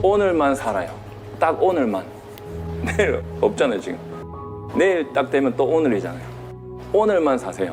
오늘만 살아요. 딱 오늘만. 내일 없잖아요, 지금. 내일 딱 되면 또 오늘이잖아요. 오늘만 사세요.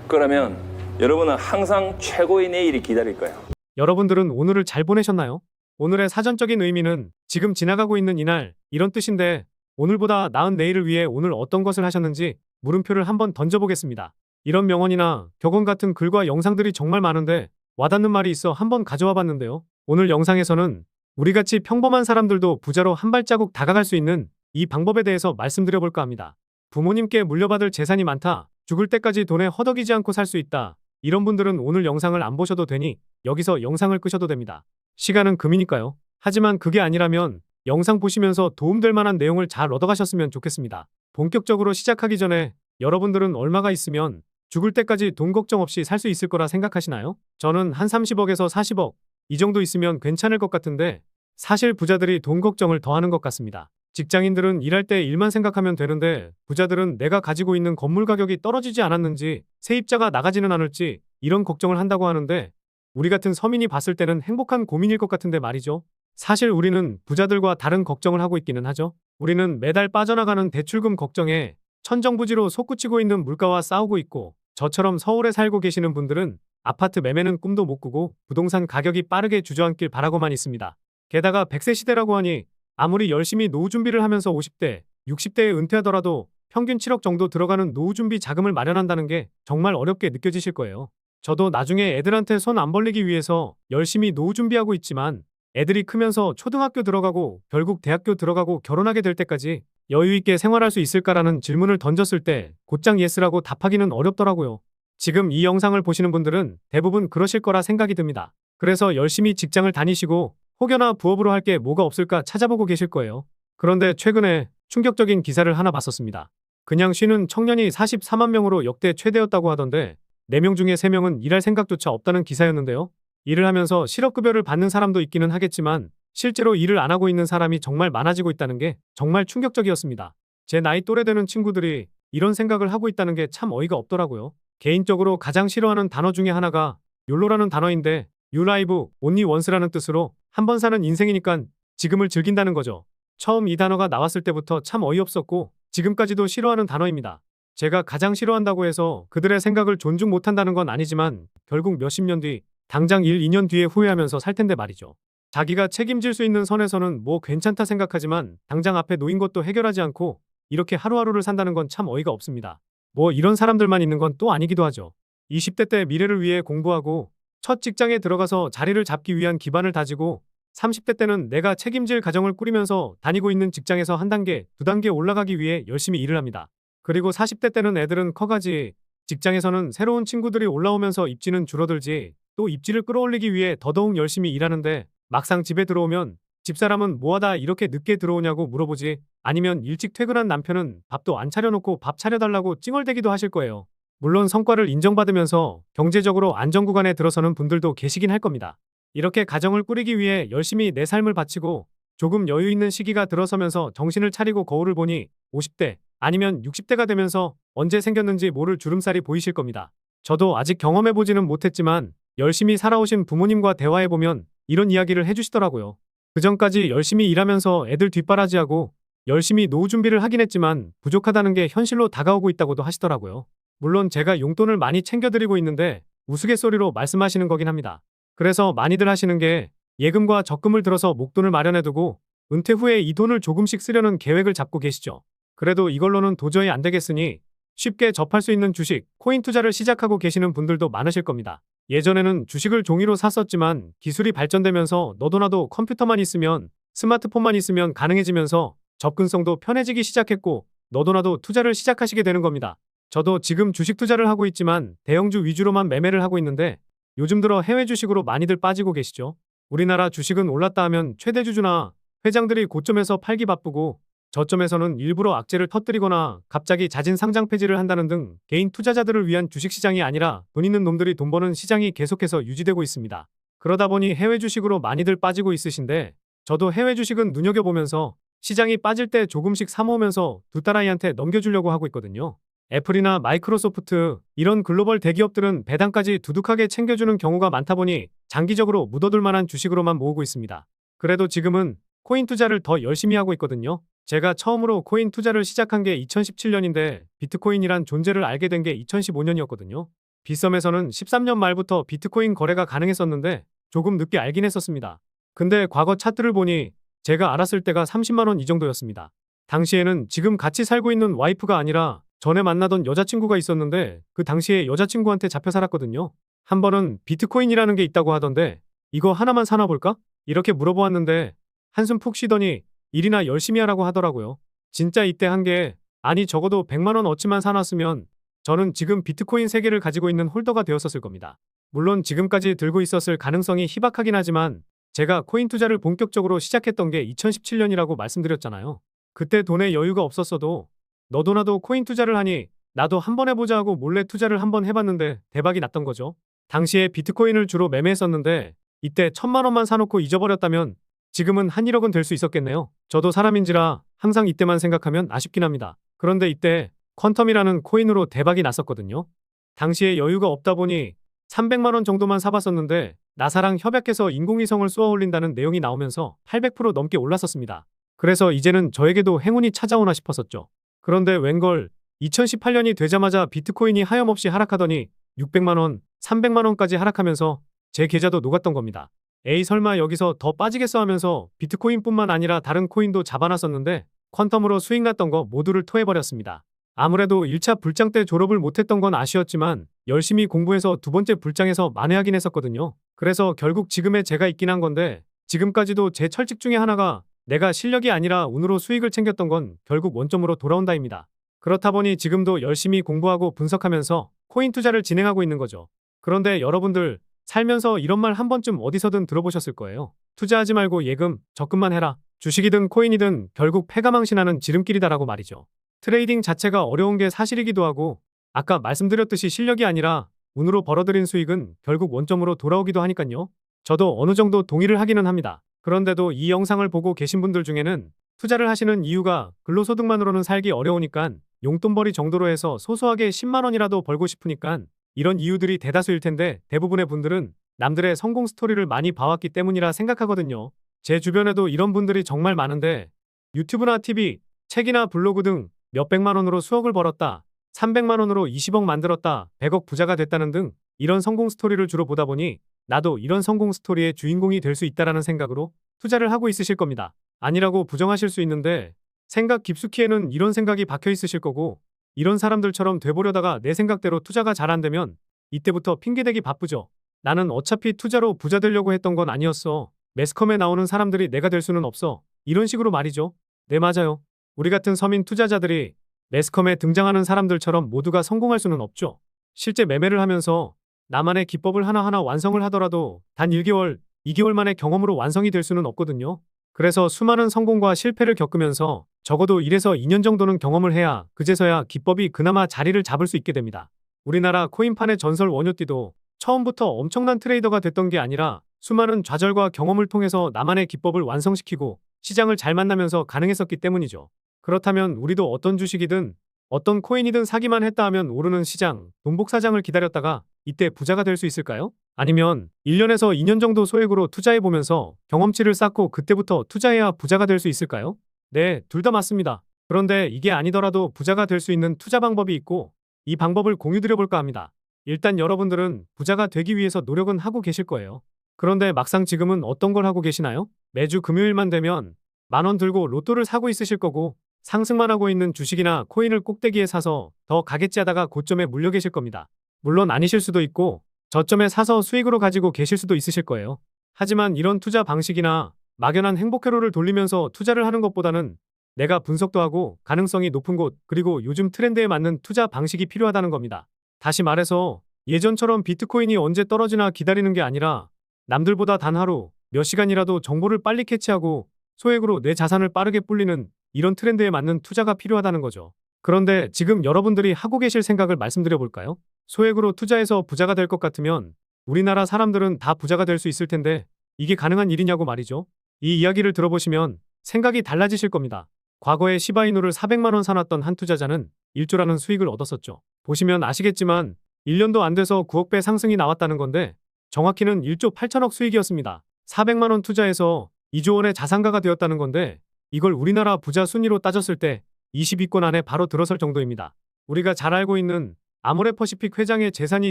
그러면 여러분은 항상 최고의 내일이 기다릴 거예요. 여러분들은 오늘을 잘 보내셨나요? 오늘의 사전적인 의미는 지금 지나가고 있는 이날, 이런 뜻인데 오늘보다 나은 내일을 위해 오늘 어떤 것을 하셨는지 물음표를 한번 던져보겠습니다. 이런 명언이나 격언 같은 글과 영상들이 정말 많은데 와닿는 말이 있어 한번 가져와 봤는데요. 오늘 영상에서는 우리같이 평범한 사람들도 부자로 한 발자국 다가갈 수 있는 이 방법에 대해서 말씀드려볼까 합니다. 부모님께 물려받을 재산이 많다, 죽을 때까지 돈에 허덕이지 않고 살 수 있다. 이런 분들은 오늘 영상을 안 보셔도 되니 여기서 영상을 끄셔도 됩니다. 시간은 금이니까요. 하지만 그게 아니라면 영상 보시면서 도움될 만한 내용을 잘 얻어가셨으면 좋겠습니다. 본격적으로 시작하기 전에 여러분들은 얼마가 있으면 죽을 때까지 돈 걱정 없이 살 수 있을 거라 생각하시나요? 저는 한 30억에서 40억 이 정도 있으면 괜찮을 것 같은데 사실 부자들이 돈 걱정을 더 하는 것 같습니다. 직장인들은 일할 때 일만 생각하면 되는데 부자들은 내가 가지고 있는 건물 가격이 떨어지지 않았는지 세입자가 나가지는 않을지 이런 걱정을 한다고 하는데 우리 같은 서민이 봤을 때는 행복한 고민일 것 같은데 말이죠. 사실 우리는 부자들과 다른 걱정을 하고 있기는 하죠. 우리는 매달 빠져나가는 대출금 걱정에 천정부지로 솟구치고 있는 물가와 싸우고 있고 저처럼 서울에 살고 계시는 분들은 아파트 매매는 꿈도 못 꾸고 부동산 가격이 빠르게 주저앉길 바라고만 있습니다. 게다가 100세 시대라고 하니 아무리 열심히 노후 준비를 하면서 50대, 60대에 은퇴하더라도 평균 7억 정도 들어가는 노후 준비 자금을 마련한다는 게 정말 어렵게 느껴지실 거예요. 저도 나중에 애들한테 손 안 벌리기 위해서 열심히 노후 준비하고 있지만 애들이 크면서 초등학교 들어가고 결국 대학교 들어가고 결혼하게 될 때까지 여유 있게 생활할 수 있을까라는 질문을 던졌을 때 곧장 예스라고 답하기는 어렵더라고요. 지금 이 영상을 보시는 분들은 대부분 그러실 거라 생각이 듭니다. 그래서 열심히 직장을 다니시고 혹여나 부업으로 할 게 뭐가 없을까 찾아보고 계실 거예요. 그런데 최근에 충격적인 기사를 하나 봤었습니다. 그냥 쉬는 청년이 44만 명으로 역대 최대였다고 하던데 4명 중에 3명은 일할 생각조차 없다는 기사였는데요. 일을 하면서 실업급여를 받는 사람도 있기는 하겠지만 실제로 일을 안 하고 있는 사람이 정말 많아지고 있다는 게 정말 충격적이었습니다. 제 나이 또래 되는 친구들이 이런 생각을 하고 있다는 게 참 어이가 없더라고요. 개인적으로 가장 싫어하는 단어 중에 하나가 욜로라는 단어인데 You live only once라는 뜻으로 한 번 사는 인생이니까 지금을 즐긴다는 거죠. 처음 이 단어가 나왔을 때부터 참 어이없었고 지금까지도 싫어하는 단어입니다. 제가 가장 싫어한다고 해서 그들의 생각을 존중 못한다는 건 아니지만 결국 몇십 년 뒤, 당장 1, 2년 뒤에 후회하면서 살 텐데 말이죠. 자기가 책임질 수 있는 선에서는 뭐 괜찮다 생각하지만 당장 앞에 놓인 것도 해결하지 않고 이렇게 하루하루를 산다는 건 참 어이가 없습니다. 뭐 이런 사람들만 있는 건 또 아니기도 하죠. 20대 때 미래를 위해 공부하고 첫 직장에 들어가서 자리를 잡기 위한 기반을 다지고 30대 때는 내가 책임질 가정을 꾸리면서 다니고 있는 직장에서 한 단계, 두 단계 올라가기 위해 열심히 일을 합니다. 그리고 40대 때는 애들은 커가지 직장에서는 새로운 친구들이 올라오면서 입지는 줄어들지 또 입지를 끌어올리기 위해 더더욱 열심히 일하는데 막상 집에 들어오면 집사람은 뭐하다 이렇게 늦게 들어오냐고 물어보지 아니면 일찍 퇴근한 남편은 밥도 안 차려놓고 밥 차려달라고 찡얼대기도 하실 거예요. 물론 성과를 인정받으면서 경제적으로 안정구간에 들어서는 분들도 계시긴 할 겁니다. 이렇게 가정을 꾸리기 위해 열심히 내 삶을 바치고 조금 여유 있는 시기가 들어서면서 정신을 차리고 거울을 보니 50대 아니면 60대가 되면서 언제 생겼는지 모를 주름살이 보이실 겁니다. 저도 아직 경험해보지는 못했지만 열심히 살아오신 부모님과 대화해보면 이런 이야기를 해주시더라고요. 그전까지 열심히 일하면서 애들 뒷바라지하고 열심히 노후 준비를 하긴 했지만 부족하다는 게 현실로 다가오고 있다고도 하시더라고요. 물론 제가 용돈을 많이 챙겨드리고 있는데 우스갯소리로 말씀하시는 거긴 합니다. 그래서 많이들 하시는 게 예금과 적금을 들어서 목돈을 마련해두고 은퇴 후에 이 돈을 조금씩 쓰려는 계획을 잡고 계시죠. 그래도 이걸로는 도저히 안 되겠으니 쉽게 접할 수 있는 주식, 코인 투자를 시작하고 계시는 분들도 많으실 겁니다. 예전에는 주식을 종이로 샀었지만 기술이 발전되면서 너도나도 컴퓨터만 있으면 스마트폰만 있으면 가능해지면서 접근성도 편해지기 시작했고 너도나도 투자를 시작하시게 되는 겁니다. 저도 지금 주식 투자를 하고 있지만 대형주 위주로만 매매를 하고 있는데 요즘 들어 해외 주식으로 많이들 빠지고 계시죠. 우리나라 주식은 올랐다 하면 최대주주나 회장들이 고점에서 팔기 바쁘고 저점에서는 일부러 악재를 터뜨리거나 갑자기 자진 상장 폐지를 한다는 등 개인 투자자들을 위한 주식시장이 아니라 돈 있는 놈들이 돈 버는 시장이 계속해서 유지되고 있습니다. 그러다 보니 해외 주식으로 많이들 빠지고 있으신데 저도 해외 주식은 눈여겨보면서 시장이 빠질 때 조금씩 사모으면서 두 딸아이한테 넘겨주려고 하고 있거든요. 애플이나 마이크로소프트 이런 글로벌 대기업들은 배당까지 두둑하게 챙겨주는 경우가 많다 보니 장기적으로 묻어둘 만한 주식으로만 모으고 있습니다. 그래도 지금은 코인 투자를 더 열심히 하고 있거든요. 제가 처음으로 코인 투자를 시작한 게 2017년인데 비트코인이란 존재를 알게 된 게 2015년이었거든요. 빗썸에서는 13년 말부터 비트코인 거래가 가능했었는데 조금 늦게 알긴 했었습니다. 근데 과거 차트를 보니 제가 알았을 때가 30만 원 이 정도였습니다. 당시에는 지금 같이 살고 있는 와이프가 아니라 전에 만나던 여자친구가 있었는데 그 당시에 여자친구한테 잡혀 살았거든요. 한 번은 비트코인이라는 게 있다고 하던데 이거 하나만 사나 볼까? 이렇게 물어보았는데 한숨 푹 쉬더니 일이나 열심히 하라고 하더라고요. 진짜 이때 한 게 아니 적어도 100만 원 어치만 사놨으면 저는 지금 비트코인 3개를 가지고 있는 홀더가 되었었을 겁니다. 물론 지금까지 들고 있었을 가능성이 희박하긴 하지만 제가 코인 투자를 본격적으로 시작했던 게 2017년이라고 말씀드렸잖아요. 그때 돈에 여유가 없었어도 너도 나도 코인 투자를 하니 나도 한번 해보자 하고 몰래 투자를 한번 해봤는데 대박이 났던 거죠. 당시에 비트코인을 주로 매매했었는데 이때 1,000만 원만 사놓고 잊어버렸다면 지금은 한 1억은 될 수 있었겠네요. 저도 사람인지라 항상 이때만 생각하면 아쉽긴 합니다. 그런데 이때 퀀텀이라는 코인으로 대박이 났었거든요. 당시에 여유가 없다 보니 300만 원 정도만 사봤었는데 나사랑 협약해서 인공위성을 쏘아 올린다는 내용이 나오면서 800% 넘게 올랐었습니다. 그래서 이제는 저에게도 행운이 찾아오나 싶었었죠. 그런데 웬걸 2018년이 되자마자 비트코인이 하염없이 하락하더니 600만 원, 300만 원까지 하락하면서 제 계좌도 녹았던 겁니다. 에이 설마 여기서 더 빠지겠어 하면서 비트코인뿐만 아니라 다른 코인도 잡아놨었는데 퀀텀으로 수익 났던 거 모두를 토해버렸습니다. 아무래도 1차 불장 때 졸업을 못했던 건 아쉬웠지만 열심히 공부해서 두 번째 불장에서 만회하긴 했었거든요. 그래서 결국 지금의 제가 있긴 한 건데 지금까지도 제 철칙 중에 하나가 내가 실력이 아니라 운으로 수익을 챙겼던 건 결국 원점으로 돌아온다입니다. 그렇다 보니 지금도 열심히 공부하고 분석하면서 코인 투자를 진행하고 있는 거죠. 그런데 여러분들 살면서 이런 말 한 번쯤 어디서든 들어보셨을 거예요. 투자하지 말고 예금, 적금만 해라. 주식이든 코인이든 결국 패가망신하는 지름길이다라고 말이죠. 트레이딩 자체가 어려운 게 사실이기도 하고 아까 말씀드렸듯이 실력이 아니라 운으로 벌어들인 수익은 결국 원점으로 돌아오기도 하니까요. 저도 어느 정도 동의를 하기는 합니다. 그런데도 이 영상을 보고 계신 분들 중에는 투자를 하시는 이유가 근로소득만으로는 살기 어려우니까 용돈벌이 정도로 해서 소소하게 10만 원이라도 벌고 싶으니까 이런 이유들이 대다수일 텐데 대부분의 분들은 남들의 성공 스토리를 많이 봐왔기 때문이라 생각하거든요. 제 주변에도 이런 분들이 정말 많은데 유튜브나 TV, 책이나 블로그 등 몇백만 원으로 수억을 벌었다, 300만 원으로 20억 만들었다, 100억 부자가 됐다는 등 이런 성공 스토리를 주로 보다 보니 나도 이런 성공 스토리의 주인공이 될 수 있다라는 생각으로 투자를 하고 있으실 겁니다. 아니라고 부정하실 수 있는데 생각 깊숙이에는 이런 생각이 박혀 있으실 거고 이런 사람들처럼 돼보려다가 내 생각대로 투자가 잘 안 되면 이때부터 핑계대기 바쁘죠. 나는 어차피 투자로 부자 되려고 했던 건 아니었어. 매스컴에 나오는 사람들이 내가 될 수는 없어. 이런 식으로 말이죠. 네, 맞아요. 우리 같은 서민 투자자들이 매스컴에 등장하는 사람들처럼 모두가 성공할 수는 없죠. 실제 매매를 하면서 나만의 기법을 하나하나 완성을 하더라도 단 1개월, 2개월 만에 경험으로 완성이 될 수는 없거든요. 그래서 수많은 성공과 실패를 겪으면서 적어도 1에서 2년 정도는 경험을 해야 그제서야 기법이 그나마 자리를 잡을 수 있게 됩니다. 우리나라 코인판의 전설 원효띠도 처음부터 엄청난 트레이더가 됐던 게 아니라 수많은 좌절과 경험을 통해서 나만의 기법을 완성시키고 시장을 잘 만나면서 가능했었기 때문이죠. 그렇다면 우리도 어떤 주식이든 어떤 코인이든 사기만 했다 하면 오르는 시장, 돈복사장을 기다렸다가 이때 부자가 될 수 있을까요? 아니면 1년에서 2년 정도 소액으로 투자해보면서 경험치를 쌓고 그때부터 투자해야 부자가 될 수 있을까요? 네, 둘 다 맞습니다. 그런데 이게 아니더라도 부자가 될 수 있는 투자 방법이 있고 이 방법을 공유드려볼까 합니다. 일단 여러분들은 부자가 되기 위해서 노력은 하고 계실 거예요. 그런데 막상 지금은 어떤 걸 하고 계시나요? 매주 금요일만 되면 10,000원 들고 로또를 사고 있으실 거고 상승만 하고 있는 주식이나 코인을 꼭대기에 사서 더 가겠지 하다가 고점에 물려 계실 겁니다. 물론 아니실 수도 있고 저점에 사서 수익으로 가지고 계실 수도 있으실 거예요. 하지만 이런 투자 방식이나 막연한 행복회로를 돌리면서 투자를 하는 것보다는 내가 분석도 하고 가능성이 높은 곳 그리고 요즘 트렌드에 맞는 투자 방식이 필요하다는 겁니다. 다시 말해서 예전처럼 비트코인이 언제 떨어지나 기다리는 게 아니라 남들보다 단 하루 몇 시간이라도 정보를 빨리 캐치하고 소액으로 내 자산을 빠르게 불리는 이런 트렌드에 맞는 투자가 필요하다는 거죠. 그런데 지금 여러분들이 하고 계실 생각을 말씀드려 볼까요? 소액으로 투자해서 부자가 될 것 같으면 우리나라 사람들은 다 부자가 될 수 있을 텐데 이게 가능한 일이냐고 말이죠. 이 이야기를 들어보시면 생각이 달라지실 겁니다. 과거에 시바이누를 400만 원 사놨던 한 투자자는 1조라는 수익을 얻었었죠. 보시면 아시겠지만 1년도 안 돼서 9억 배 상승이 나왔다는 건데 정확히는 1조 8천억 수익이었습니다. 400만 원 투자해서 2조 원의 자산가가 되었다는 건데 이걸 우리나라 부자 순위로 따졌을 때 20위권 안에 바로 들어설 정도입니다. 우리가 잘 알고 있는 아모레퍼시픽 회장의 재산이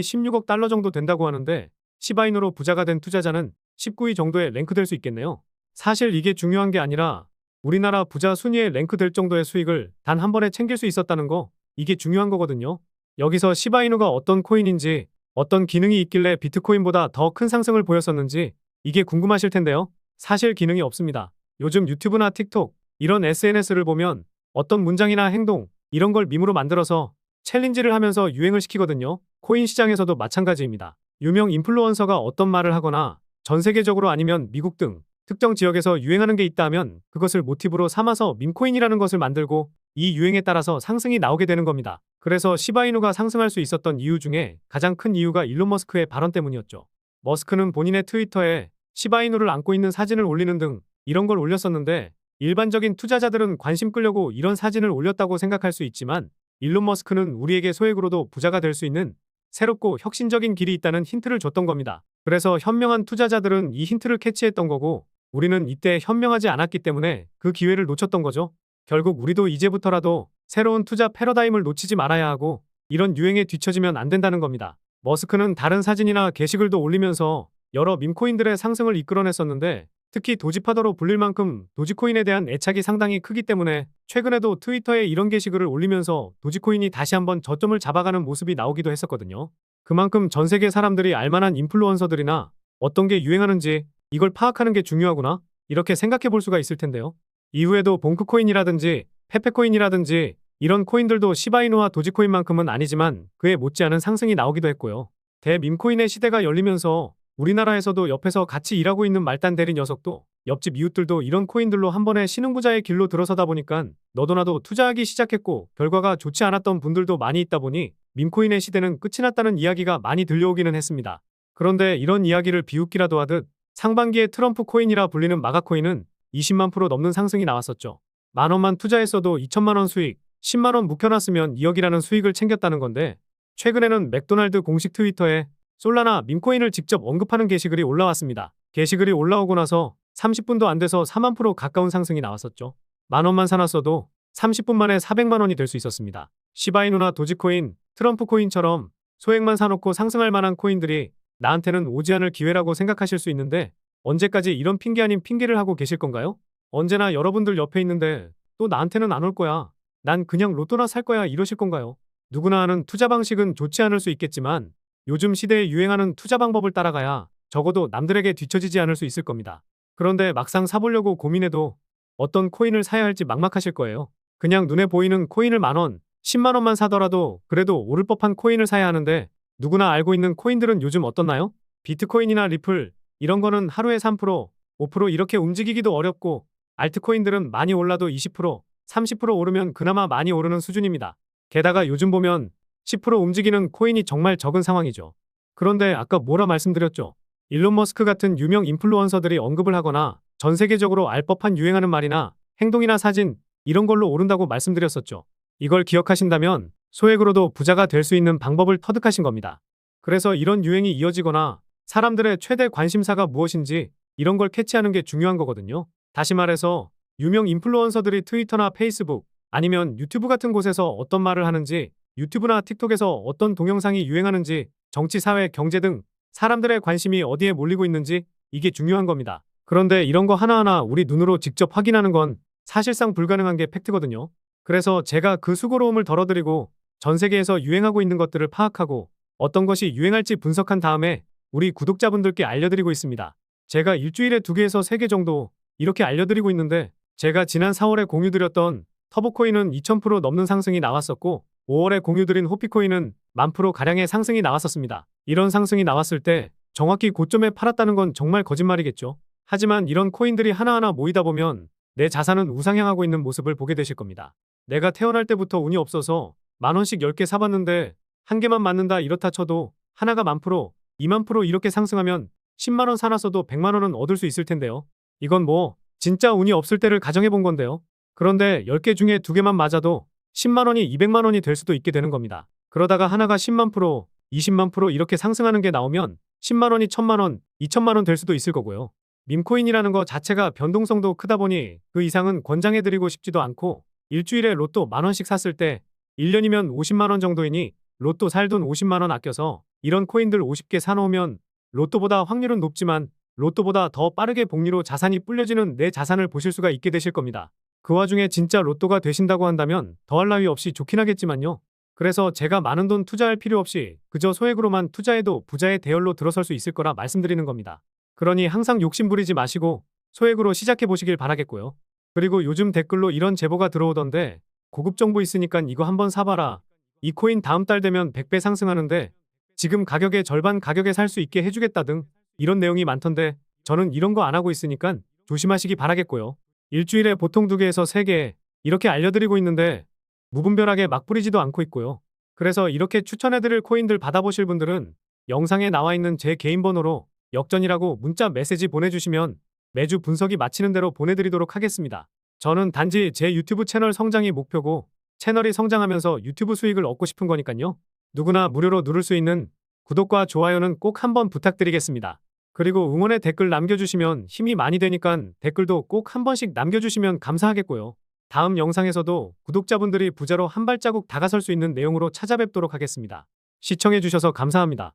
16억 달러 정도 된다고 하는데 시바이누로 부자가 된 투자자는 19위 정도에 랭크될 수 있겠네요. 사실 이게 중요한 게 아니라 우리나라 부자 순위에 랭크될 정도의 수익을 단 한 번에 챙길 수 있었다는 거, 이게 중요한 거거든요. 여기서 시바이누가 어떤 코인인지, 어떤 기능이 있길래 비트코인보다 더 큰 상승을 보였었는지 이게 궁금하실 텐데요. 사실 기능이 없습니다. 요즘 유튜브나 틱톡 이런 SNS를 보면 어떤 문장이나 행동 이런 걸 밈으로 만들어서 챌린지를 하면서 유행을 시키거든요. 코인 시장에서도 마찬가지입니다. 유명 인플루언서가 어떤 말을 하거나 전 세계적으로 아니면 미국 등 특정 지역에서 유행하는 게 있다 하면 그것을 모티브로 삼아서 밈코인이라는 것을 만들고 이 유행에 따라서 상승이 나오게 되는 겁니다. 그래서 시바이누가 상승할 수 있었던 이유 중에 가장 큰 이유가 일론 머스크의 발언 때문이었죠. 머스크는 본인의 트위터에 시바이누를 안고 있는 사진을 올리는 등 이런 걸 올렸었는데 일반적인 투자자들은 관심 끌려고 이런 사진을 올렸다고 생각할 수 있지만 일론 머스크는 우리에게 소액으로도 부자가 될 수 있는 새롭고 혁신적인 길이 있다는 힌트를 줬던 겁니다. 그래서 현명한 투자자들은 이 힌트를 캐치했던 거고 우리는 이때 현명하지 않았기 때문에 그 기회를 놓쳤던 거죠. 결국 우리도 이제부터라도 새로운 투자 패러다임을 놓치지 말아야 하고 이런 유행에 뒤처지면 안 된다는 겁니다. 머스크는 다른 사진이나 게시글도 올리면서 여러 밈코인들의 상승을 이끌어냈었는데 특히 도지파더로 불릴 만큼 도지코인에 대한 애착이 상당히 크기 때문에 최근에도 트위터에 이런 게시글을 올리면서 도지코인이 다시 한번 저점을 잡아가는 모습이 나오기도 했었거든요. 그만큼 전 세계 사람들이 알만한 인플루언서들이나 어떤 게 유행하는지 이걸 파악하는 게 중요하구나 이렇게 생각해 볼 수가 있을 텐데요. 이후에도 봉크코인이라든지 페페코인이라든지 이런 코인들도 시바이누와 도지코인만큼은 아니지만 그에 못지않은 상승이 나오기도 했고요. 대밈코인의 시대가 열리면서 우리나라에서도 옆에서 같이 일하고 있는 말단 대리 녀석도 옆집 이웃들도 이런 코인들로 한 번에 신흥부자의 길로 들어서다 보니까 너도나도 투자하기 시작했고 결과가 좋지 않았던 분들도 많이 있다 보니 밈코인의 시대는 끝이 났다는 이야기가 많이 들려오기는 했습니다. 그런데 이런 이야기를 비웃기라도 하듯 상반기에 트럼프 코인이라 불리는 마가코인은 20만 프로 넘는 상승이 나왔었죠. 만 원만 투자했어도 2천만 원 수익, 10만 원 묵혀놨으면 2억이라는 수익을 챙겼다는 건데 최근에는 맥도날드 공식 트위터에 솔라나 밈코인을 직접 언급하는 게시글이 올라왔습니다. 게시글이 올라오고 나서 30분도 안 돼서 4만 프로 가까운 상승이 나왔었죠. 만 원만 사놨어도 30분 만에 400만 원이 될 수 있었습니다. 시바이누나 도지코인, 트럼프 코인처럼 소액만 사놓고 상승할 만한 코인들이 나한테는 오지 않을 기회라고 생각하실 수 있는데 언제까지 이런 핑계 아닌 핑계를 하고 계실 건가요? 언제나 여러분들 옆에 있는데 또 나한테는 안 올 거야. 난 그냥 로또나 살 거야 이러실 건가요? 누구나 하는 투자 방식은 좋지 않을 수 있겠지만 요즘 시대에 유행하는 투자 방법을 따라가야 적어도 남들에게 뒤처지지 않을 수 있을 겁니다. 그런데 막상 사보려고 고민해도 어떤 코인을 사야 할지 막막하실 거예요. 그냥 눈에 보이는 코인을 만 원, 10만 원만 사더라도 그래도 오를 법한 코인을 사야 하는데 누구나 알고 있는 코인들은 요즘 어떻나요? 비트코인이나 리플 이런 거는 하루에 3%, 5% 이렇게 움직이기도 어렵고 알트코인들은 많이 올라도 20%, 30% 오르면 그나마 많이 오르는 수준입니다. 게다가 요즘 보면 10% 움직이는 코인이 정말 적은 상황이죠. 그런데 아까 뭐라 말씀드렸죠? 일론 머스크 같은 유명 인플루언서들이 언급을 하거나 전 세계적으로 알 법한 유행하는 말이나 행동이나 사진 이런 걸로 오른다고 말씀드렸었죠. 이걸 기억하신다면 소액으로도 부자가 될 수 있는 방법을 터득하신 겁니다. 그래서 이런 유행이 이어지거나 사람들의 최대 관심사가 무엇인지 이런 걸 캐치하는 게 중요한 거거든요. 다시 말해서 유명 인플루언서들이 트위터나 페이스북 아니면 유튜브 같은 곳에서 어떤 말을 하는지 유튜브나 틱톡에서 어떤 동영상이 유행하는지 정치, 사회, 경제 등 사람들의 관심이 어디에 몰리고 있는지 이게 중요한 겁니다. 그런데 이런 거 하나하나 우리 눈으로 직접 확인하는 건 사실상 불가능한 게 팩트거든요. 그래서 제가 그 수고로움을 덜어드리고 전 세계에서 유행하고 있는 것들을 파악하고 어떤 것이 유행할지 분석한 다음에 우리 구독자분들께 알려드리고 있습니다. 제가 일주일에 2개에서 3개 정도 이렇게 알려드리고 있는데 제가 지난 4월에 공유드렸던 터보코인은 2000% 넘는 상승이 나왔었고 5월에 공유드린 호피코인은 10,000% 가량의 상승이 나왔었습니다. 이런 상승이 나왔을 때 정확히 고점에 팔았다는 건 정말 거짓말이겠죠. 하지만 이런 코인들이 하나하나 모이다 보면 내 자산은 우상향하고 있는 모습을 보게 되실 겁니다. 내가 태어날 때부터 운이 없어서 10,000원씩 10개 사봤는데 한 개만 맞는다 이렇다 쳐도 하나가 10,000%, 20,000% 이렇게 상승하면 10만 원 사놨어도 100만 원은 얻을 수 있을 텐데요. 이건 뭐 진짜 운이 없을 때를 가정해 본 건데요. 그런데 10개 중에 2개만 맞아도 10만 원이 200만 원이 될 수도 있게 되는 겁니다. 그러다가 하나가 10만 프로, 20만 프로 이렇게 상승하는 게 나오면 10만 원이 1000만 원, 2천만 원 될 수도 있을 거고요. 밈코인이라는 거 자체가 변동성도 크다 보니 그 이상은 권장해드리고 싶지도 않고 일주일에 로또 10,000원씩 샀을 때 1년이면 50만 원 정도이니 로또 살 돈 50만 원 아껴서 이런 코인들 50개 사놓으면 로또보다 확률은 높지만 로또보다 더 빠르게 복리로 자산이 불려지는 내 자산을 보실 수가 있게 되실 겁니다. 그 와중에 진짜 로또가 되신다고 한다면 더할 나위 없이 좋긴 하겠지만요. 그래서 제가 많은 돈 투자할 필요 없이 그저 소액으로만 투자해도 부자의 대열로 들어설 수 있을 거라 말씀드리는 겁니다. 그러니 항상 욕심 부리지 마시고 소액으로 시작해 보시길 바라겠고요. 그리고 요즘 댓글로 이런 제보가 들어오던데 고급 정보 있으니까 이거 한번 사봐라. 이 코인 다음 달 되면 100배 상승하는데 지금 가격의 절반 가격에 살 수 있게 해주겠다 등 이런 내용이 많던데 저는 이런 거 안 하고 있으니까 조심하시기 바라겠고요. 일주일에 보통 2개에서 3개 이렇게 알려드리고 있는데 무분별하게 막 뿌리지도 않고 있고요. 그래서 이렇게 추천해드릴 코인들 받아보실 분들은 영상에 나와 있는 제 개인 번호로 역전이라고 문자 메시지 보내주시면 매주 분석이 마치는 대로 보내드리도록 하겠습니다. 저는 단지 제 유튜브 채널 성장이 목표고 채널이 성장하면서 유튜브 수익을 얻고 싶은 거니까요. 누구나 무료로 누를 수 있는 구독과 좋아요는 꼭 한번 부탁드리겠습니다. 그리고 응원의 댓글 남겨주시면 힘이 많이 되니까 댓글도 꼭 한 번씩 남겨주시면 감사하겠고요. 다음 영상에서도 구독자분들이 부자로 한 발자국 다가설 수 있는 내용으로 찾아뵙도록 하겠습니다. 시청해주셔서 감사합니다.